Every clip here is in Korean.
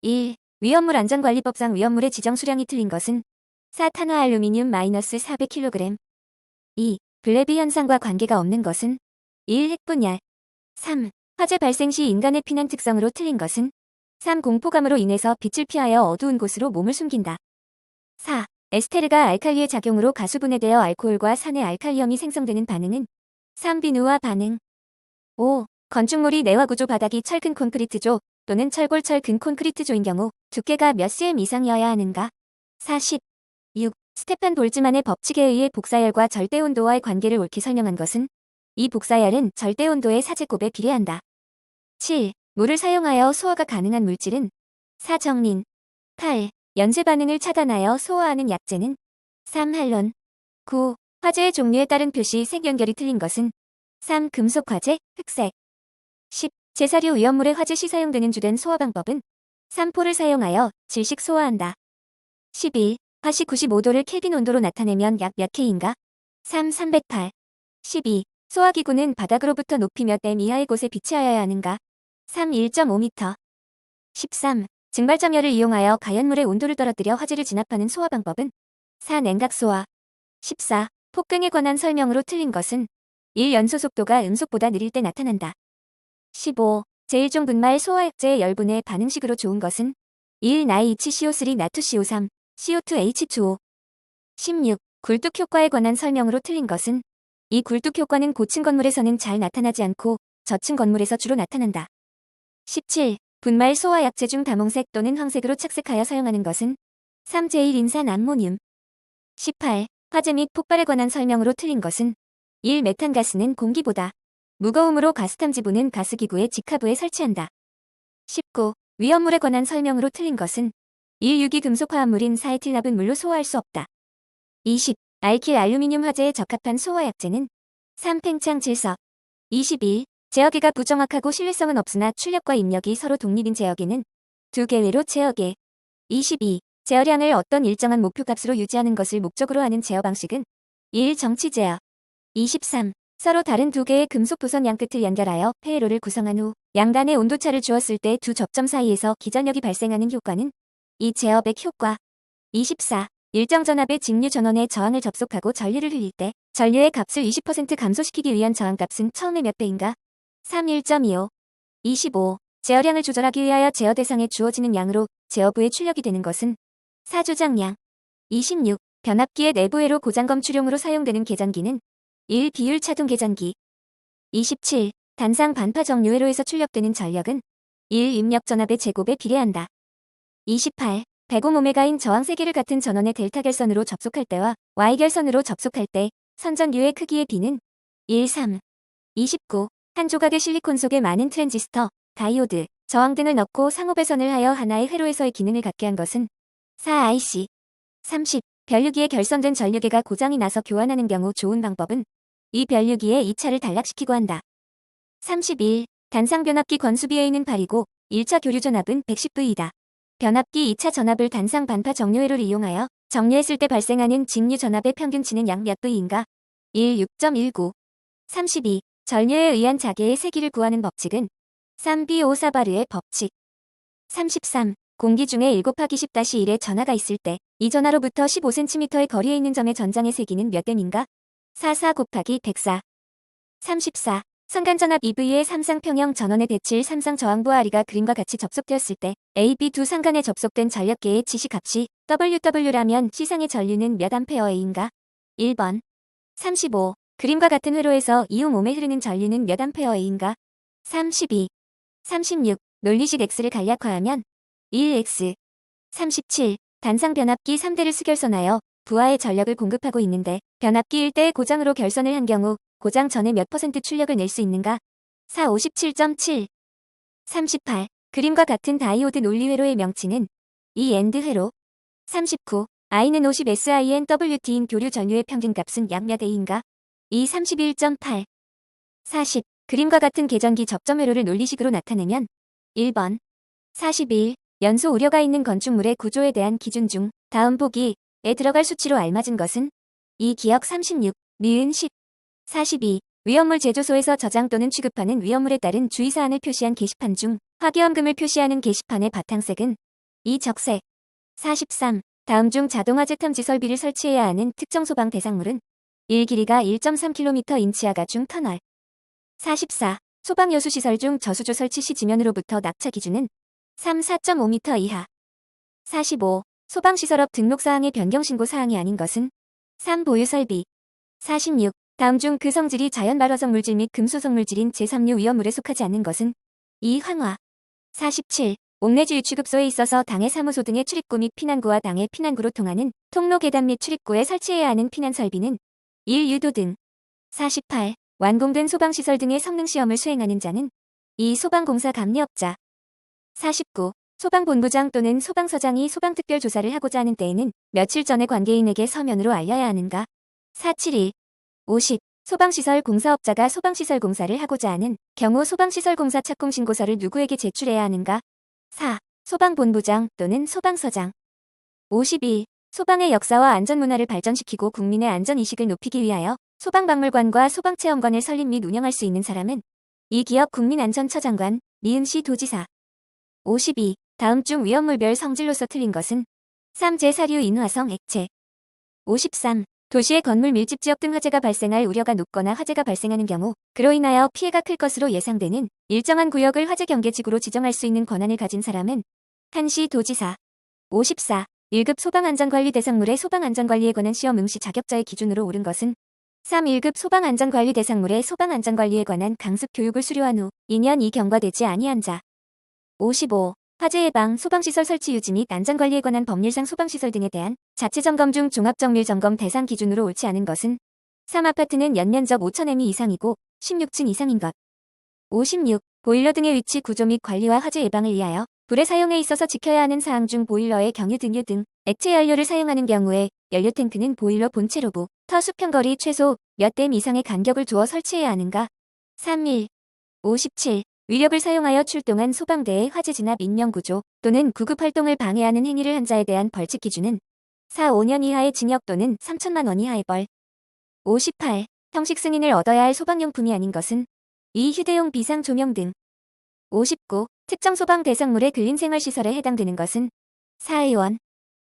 1. 위험물 안전관리법상 위험물의 지정 수량이 틀린 것은 4. 탄화알루미늄 마이너스 400kg 2. 블레비 현상과 관계가 없는 것은 1. 핵분열 3. 화재 발생 시 인간의 피난 특성으로 틀린 것은 3. 공포감으로 인해서 빛을 피하여 어두운 곳으로 몸을 숨긴다. 4. 에스테르가 알칼리의 작용으로 가수 분해되어 알코올과 산의 알칼리염이 생성되는 반응은 3. 비누화 반응 5. 건축물이 내화 구조 바닥이 철근 콘크리트조 또는 철골 철근 콘크리트조인 경우 두께가 몇 cm 이상이어야 하는가? 40. 6. 스테판 볼츠만의 법칙에 의해 복사열과 절대온도와의 관계를 옳게 설명한 것은 이 복사열은 절대온도의 4제곱에 비례한다. 7. 물을 사용하여 소화가 가능한 물질은 4. 정린 8. 연쇄 반응을 차단하여 소화하는 약재는 3. 할론 9. 화재의 종류에 따른 표시 색 연결이 틀린 것은 3. 금속 화재, 흑색 10. 제사류 위험물의 화재 시 사용되는 주된 소화 방법은 3. 포를 사용하여 질식 소화한다. 11. 화시 95도를 켈빈 온도로 나타내면 약 몇 K인가? 3. 308 12. 소화기구는 바닥으로부터 높이 몇 m 이하의 곳에 비치하여야 하는가? 3. 1.5m 13. 증발점열을 이용하여 가연물의 온도를 떨어뜨려 화재를 진압하는 소화 방법은 4. 냉각소화 14. 폭등에 관한 설명으로 틀린 것은 1. 연소 속도가 음속보다 느릴 때 나타난다. 15. 제1종 분말 소화약제의 열분해 반응식으로 좋은 것은 1. 나이이치CO3 나투CO3 CO2H2O 16. 굴뚝 효과에 관한 설명으로 틀린 것은 이 굴뚝 효과는 고층 건물에서는 잘 나타나지 않고 저층 건물에서 주로 나타난다. 17. 분말 소화약제 중 다몽색 또는 황색으로 착색하여 사용하는 것은 3. 제1인산 암모늄 18. 화재 및 폭발에 관한 설명으로 틀린 것은 1. 메탄가스는 공기보다 무거움으로 가스탐지부는 가스기구의 직하부에 설치한다. 19. 위험물에 관한 설명으로 틀린 것은 1. 유기금속 화합물인 사에틸납은 물로 소화할 수 없다. 20. 알킬 알루미늄 화재에 적합한 소화약제는 3. 팽창 질석 21. 제어계가 부정확하고 신뢰성은 없으나 출력과 입력이 서로 독립인 제어계는 2개외로 제어계 22. 제어량을 어떤 일정한 목표값으로 유지하는 것을 목적으로 하는 제어 방식은 1. 정치 제어 23. 서로 다른 2개의 금속 도선 양끝을 연결하여 회로를 구성한 후 양단의 온도차를 주었을 때 두 접점 사이에서 기전력이 발생하는 효과는 2. 제어백 효과 24. 일정 전압의 직류 전원에 저항을 접속하고 전류를 흘릴 때 전류의 값을 20% 감소시키기 위한 저항값은 처음에 몇 배인가? 3. 1.25 25. 제어량을 조절하기 위하여 제어 대상에 주어지는 양으로 제어부의 출력이 되는 것은 4. 조작량 26. 변압기의 내부 회로 고장 검출용으로 사용되는 계전기는 1. 비율 차동 계전기 27. 단상 반파 정류 회로에서 출력되는 전력은 1. 입력 전압의 제곱에 비례한다. 28. 105Ω인 저항 3개를 같은 전원의 델타 결선으로 접속할 때와 Y 결선으로 접속할 때 선전류의 크기의 비는 1. 3. 29. 한 조각의 실리콘 속에 많은 트랜지스터, 다이오드, 저항 등을 넣고 상호 배선을 하여 하나의 회로에서의 기능을 갖게 한 것은 4. IC 30. 변류기에 결선된 전류계가 고장이 나서 교환하는 경우 좋은 방법은 이 변류기의 2차를 단락시키고 한다. 31. 단상 변압기 권수비에는 8이고 1차 교류 전압은 110V이다. 변압기 2차 전압을 단상 반파 정류회로를 이용하여 정류했을 때 발생하는 직류 전압의 평균치는 약 몇 V인가? 1. 6.19 32. 전류에 의한 자개의 세기를 구하는 법칙은 3. 비오사바르의 법칙 33. 공기 중에 7 곱하기 10-1의 전하가 있을 때 이 전하로부터 15cm의 거리에 있는 점의 전장의 세기는 몇 M인가? 4 곱하기 104 34. 선간전압 EV의 삼쌍평형 전원의 대칠 삼쌍 저항부와 아리가 그림과 같이 접속되었을 때 A, B 두 상간에 접속된 전력계의 지시값이 WW라면 C상의 전류는 몇 암페어A인가? 1번 35. 그림과 같은 회로에서 이용 옴에 흐르는 전류는 몇 암페어A인가? 32. 36. 논리식 X를 간략화하면 1X 37. 단상 변압기 3대를 수결선하여 부하의 전력을 공급하고 있는데 변압기 1대의 고장으로 결선을 한 경우 고장 전에 몇 % 출력을 낼 수 있는가? 4. 57.7 38. 그림과 같은 다이오드 논리회로의 명칭은 E 엔드 회로 39. I는 50 SINWT인 교류 전류의 평균값은 약 몇 A인가? 2. 31.8 40. 그림과 같은 계전기 접점 회로를 논리식으로 나타내면 1번 41. 연소 우려가 있는 건축물의 구조에 대한 기준 중 다음 보기에 들어갈 수치로 알맞은 것은 2. 기억 36, 니은 10 42. 위험물 제조소에서 저장 또는 취급하는 위험물에 따른 주의사항을 표시한 게시판 중 화기염금을 표시하는 게시판의 바탕색은 2. 적색. 43. 다음 중 자동화재 탐지 설비를 설치해야 하는 특정 소방 대상물은 1. 길이가 1.3km 인치하가 중 터널. 44. 소방 여수 시설 중 저수조 설치 시 지면으로부터 낙차 기준은 3. 4.5m 이하. 45. 소방시설업 등록사항의 변경신고 사항이 아닌 것은 3. 보유 설비. 46. 다음 중 그 성질이 자연 발화성 물질 및 금소성 물질인 제3류 위험물에 속하지 않는 것은 2. 황화. 47. 옥내지 유취급소에 있어서 당해 사무소 등의 출입구 및 피난구와 당해 피난구로 통하는 통로 계단 및 출입구에 설치해야 하는 피난 설비는 1. 유도 등. 48. 완공된 소방시설 등의 성능시험을 수행하는 자는 2. 소방공사 감리업자. 49. 소방본부장 또는 소방서장이 소방특별조사를 하고자 하는 때에는 며칠 전에 관계인에게 서면으로 알려야 하는가? 471. 50. 소방시설 공사업자가 소방시설 공사를 하고자 하는 경우 소방시설 공사 착공신고서를 누구에게 제출해야 하는가? 4. 소방본부장 또는 소방서장. 51. 소방의 역사와 안전문화를 발전시키고 국민의 안전의식을 높이기 위하여 소방박물관과 소방체험관을 설립 및 운영할 수 있는 사람은 2. 기업 국민안전처장관, 미음시 도지사. 52. 다음 중 위험물별 성질로서 틀린 것은 3. 제4류 인화성 액체. 53. 도시의 건물 밀집 지역 등 화재가 발생할 우려가 높거나 화재가 발생하는 경우 그로 인하여 피해가 클 것으로 예상되는 일정한 구역을 화재 경계지구로 지정할 수 있는 권한을 가진 사람은 1시 도지사. 54. 1급 소방안전관리 대상물의 소방안전관리에 관한 시험 응시 자격자의 기준으로 옳은 것은 3. 1급 소방안전관리 대상물의 소방안전관리에 관한 강습 교육을 수료한 후 2년 이 경과되지 아니한 자. 55. 화재 예방, 소방시설 설치 유지 및 안전관리에 관한 법률상 소방시설 등에 대한 자체점검 중 종합정밀점검 대상 기준으로 옳지 않은 것은 3. 아파트는 연면적 5,000m 이상이고 16층 이상인 것. 56. 보일러 등의 위치 구조 및 관리와 화재 예방을 위하여 불의 사용에 있어서 지켜야 하는 사항 중 보일러의 경유 등유 등 액체 연료를 사용하는 경우에 연료 탱크는 보일러 본체로부터 수평거리 최소 몇 댐 이상의 간격을 두어 설치해야 하는가? 3.1. 57. 위력을 사용하여 출동한 소방대의 화재 진압 인명구조 또는 구급 활동을 방해하는 행위를 한 자에 대한 벌칙 기준은 4. 5년 이하의 징역 또는 3천만 원 이하의 벌. 58. 형식 승인을 얻어야 할 소방용품이 아닌 것은 2. 휴대용 비상 조명 등. 59. 특정 소방 대상물의 근린생활시설에 해당되는 것은 4. 의원.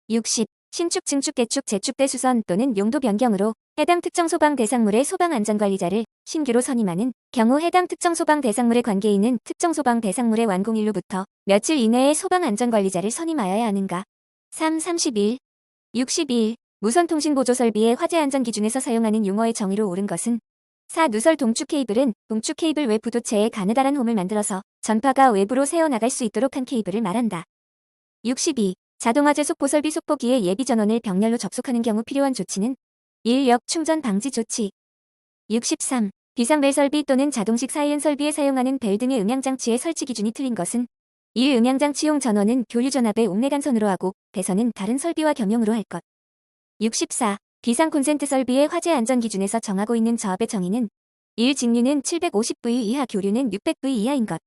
60. 신축, 증축, 개축, 재축, 대수선 또는 용도 변경으로 해당 특정 소방 대상물의 소방안전관리자를 신규로 선임하는 경우 해당 특정 소방 대상물의 관계인은 특정 소방 대상물의 완공일로부터 며칠 이내에 소방안전관리자를 선임하여야 하는가? 3. 31. 61. 무선통신보조설비의 화재안전 기준에서 사용하는 용어의 정의로 옳은 것은 4. 누설 동축 케이블은 동축 케이블 외 부도체에 가느다란 홈을 만들어서 전파가 외부로 새어나갈 수 있도록 한 케이블을 말한다. 62. 자동화재 속보설비 속보기에 예비전원을 병렬로 접속하는 경우 필요한 조치는 1. 역 충전 방지 조치. 63. 비상벨 설비 또는 자동식 사이렌 설비에 사용하는 벨 등의 음향장치의 설치 기준이 틀린 것은 1. 음향장치용 전원은 교류전압의 옥내간선으로 하고 배선은 다른 설비와 겸용으로 할 것. 64. 비상 콘센트 설비의 화재 안전 기준에서 정하고 있는 저압의 정의는 1. 직류는 750V 이하, 교류는 600V 이하인 것.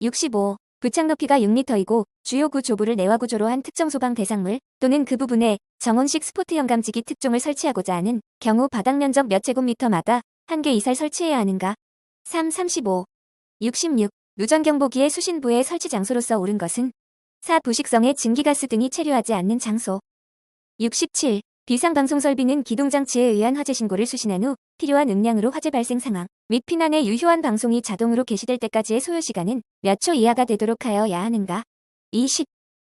65. 부착 높이가 6m이고 주요 구조부를 내화 구조로 한 특정 소방 대상물 또는 그 부분에 정원식 스포트 현감지기 특종을 설치하고자 하는 경우 바닥 면적 몇 제곱미터마다 1개 이상 설치해야 하는가? 3. 35. 66. 누전경보기의 수신부의 설치 장소로서 옳은 것은 4. 부식성의 증기가스 등이 체류하지 않는 장소. 67. 비상방송 설비는 기동장치에 의한 화재 신고를 수신한 후 필요한 음량으로 화재 발생 상황 및 피난에 유효한 방송이 자동으로 개시될 때까지의 소요시간은 몇 초 이하가 되도록 하여야 하는가? 20.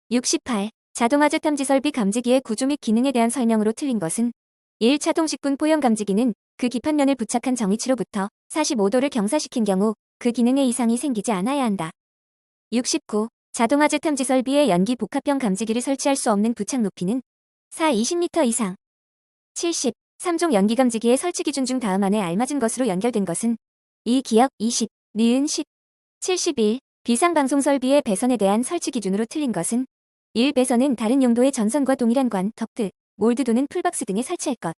68. 자동화재 탐지 설비 감지기의 구조 및 기능에 대한 설명으로 틀린 것은 1. 차동식분 포형 감지기는 그 기판면을 부착한 정위치로부터 45도를 경사시킨 경우 그 기능에 이상이 생기지 않아야 한다. 69. 자동화재 탐지 설비에 연기 복합형 감지기를 설치할 수 없는 부착 높이는 4. 20m 이상. 70. 3종 연기감지기의 설치 기준 중 다음 안에 알맞은 것으로 연결된 것은 2. 기역 20, 니은 10. 71. 비상방송 설비의 배선에 대한 설치 기준으로 틀린 것은 1. 배선은 다른 용도의 전선과 동일한 관, 덕트, 몰드 또는 풀박스 등에 설치할 것.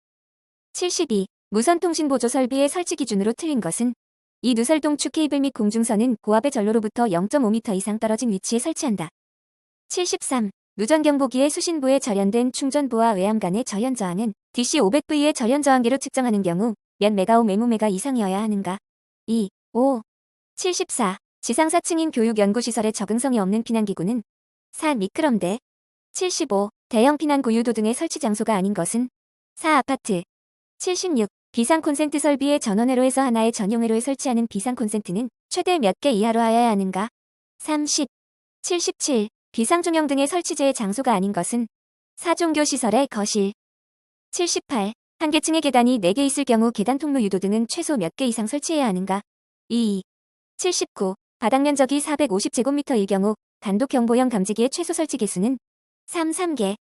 72. 무선통신보조 설비의 설치 기준으로 틀린 것은 2. 누설동축 케이블 및 공중선은 고압의 전로로부터 0.5m 이상 떨어진 위치에 설치한다. 73. 누전경보기의 수신부에 절연된 충전부와 외암 간의 절연 저항은 DC 500V의 절연 저항계로 측정하는 경우 몇 메가옴 메모메가 이상이어야 하는가? 2. 5. 74. 지상 4층인 교육연구시설에 적응성이 없는 피난기구는 4. 미끄럼대, 75. 대형 피난 구유도 등의 설치 장소가 아닌 것은 4. 아파트. 76. 비상 콘센트 설비의 전원회로에서 하나의 전용회로에 설치하는 비상 콘센트는 최대 몇 개 이하로 하여야 하는가? 30. 77. 비상조명 등의 설치제의 장소가 아닌 것은 4. 종교시설의 거실. 78. 한 계층의 계단이 4개 있을 경우 계단 통로 유도 등은 최소 몇 개 이상 설치해야 하는가? 2. 79. 바닥 면적이 450제곱미터일 경우 단독경보형 감지기의 최소 설치 개수는 3개.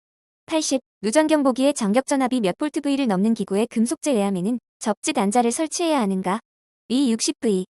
80. 누전경보기의 전격전압이 몇 볼트 V를 넘는 기구의 금속재 외암에는 접지 단자를 설치해야 하는가? 2. 60V.